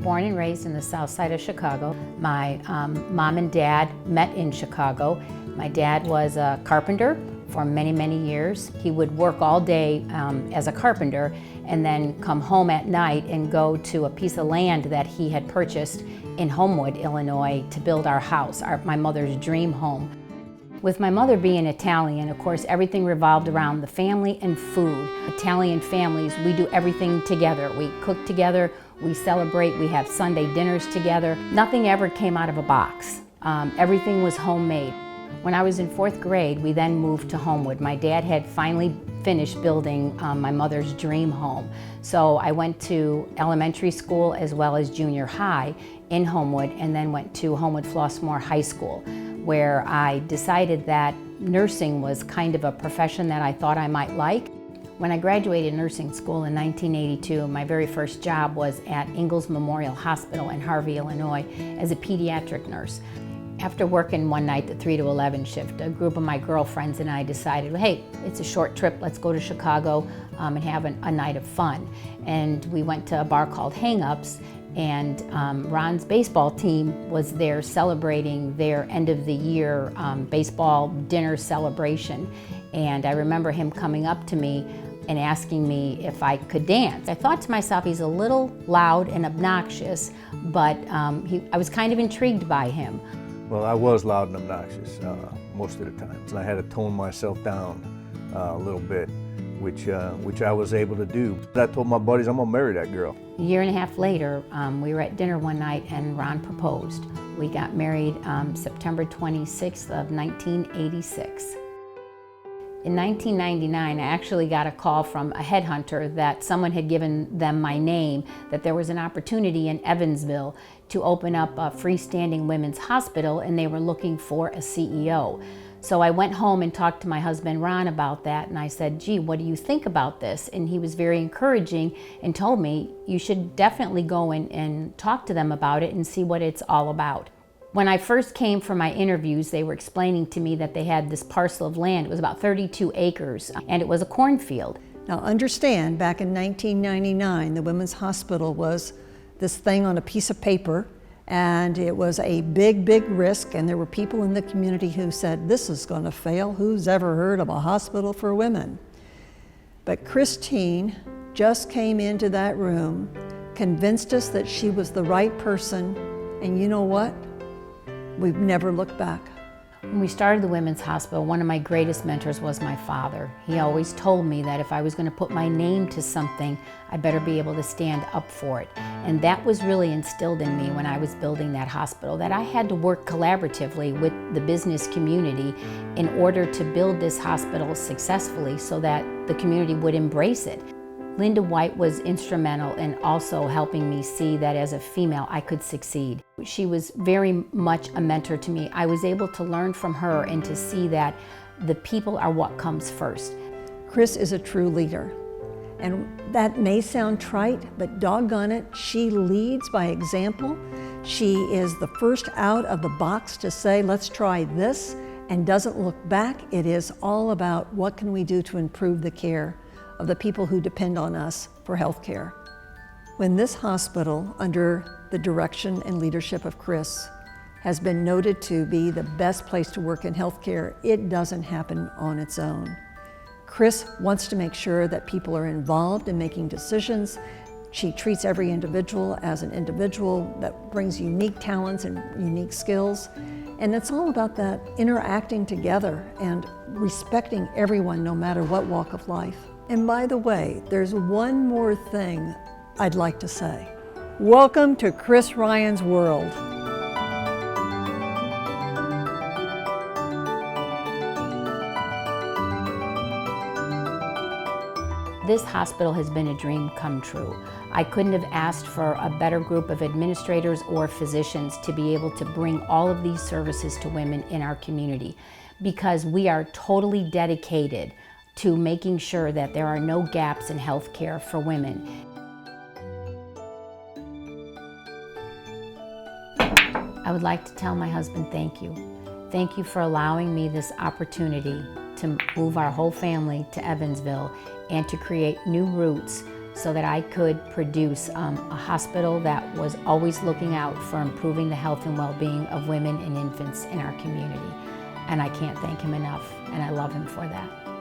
born and raised in the south side of Chicago. My mom and dad met in Chicago. My dad was a carpenter for many, many years. He would work all day as a carpenter and then come home at night and go to a piece of land that he had purchased in Homewood, Illinois, to build our house, my mother's dream home. With my mother being Italian, of course, everything revolved around the family and food. Italian families, we do everything together. We cook together, we celebrate, we have Sunday dinners together. Nothing ever came out of a box. Everything was homemade. When I was in 4th grade, we then moved to Homewood. My dad had finally finished building my mother's dream home. So I went to elementary school as well as junior high in Homewood, and then went to Homewood Flossmoor High School, where I decided that nursing was kind of a profession that I thought I might like. When I graduated nursing school in 1982, my very first job was at Ingalls Memorial Hospital in Harvey, Illinois, as a pediatric nurse. After working one night the 3 to 11 shift, a group of my girlfriends and I decided, hey, it's a short trip, let's go to Chicago and have a night of fun. And we went to a bar called Hang Ups, and Ron's baseball team was there celebrating their end of the year baseball dinner celebration. And I remember him coming up to me and asking me if I could dance. I thought to myself, he's a little loud and obnoxious, but I was kind of intrigued by him. Well, I was loud and obnoxious most of the time, and I had to tone myself down a little bit, which I was able to do. I told my buddies, I'm gonna marry that girl. A year and a half later, we were at dinner one night and Ron proposed. We got married September 26th of 1986. In 1999, I actually got a call from a headhunter that someone had given them my name, that there was an opportunity in Evansville to open up a freestanding women's hospital, and they were looking for a CEO. So I went home and talked to my husband Ron about that, and I said, gee, what do you think about this? And he was very encouraging and told me, you should definitely go in and talk to them about it and see what it's all about. When I first came for my interviews, they were explaining to me that they had this parcel of land. It was about 32 acres, and it was a cornfield. Now understand, back in 1999, the Women's Hospital was this thing on a piece of paper, and it was a big, big risk, and there were people in the community who said, this is going to fail. Who's ever heard of a hospital for women? But Christine just came into that room, convinced us that she was the right person, and you know what? We've never looked back. When we started the Women's Hospital, one of my greatest mentors was my father. He always told me that if I was going to put my name to something, I better be able to stand up for it. And that was really instilled in me when I was building that hospital, that I had to work collaboratively with the business community in order to build this hospital successfully so that the community would embrace it. Linda White was instrumental in also helping me see that as a female I could succeed. She was very much a mentor to me. I was able to learn from her and to see that the people are what comes first. Chris is a true leader. And that may sound trite, but doggone it, she leads by example. She is the first out of the box to say, let's try this, and doesn't look back. It is all about what can we do to improve the care of the people who depend on us for health care. When this hospital, under the direction and leadership of Chris, has been noted to be the best place to work in healthcare, it doesn't happen on its own. Chris wants to make sure that people are involved in making decisions. She treats every individual as an individual that brings unique talents and unique skills. And it's all about that interacting together and respecting everyone no matter what walk of life. And by the way, there's one more thing I'd like to say. Welcome to Chris Ryan's world. This hospital has been a dream come true. I couldn't have asked for a better group of administrators or physicians to be able to bring all of these services to women in our community, because we are totally dedicated to making sure that there are no gaps in health care for women. I would like to tell my husband thank you. Thank you for allowing me this opportunity to move our whole family to Evansville and to create new roots so that I could produce a hospital that was always looking out for improving the health and well-being of women and infants in our community. And I can't thank him enough, and I love him for that.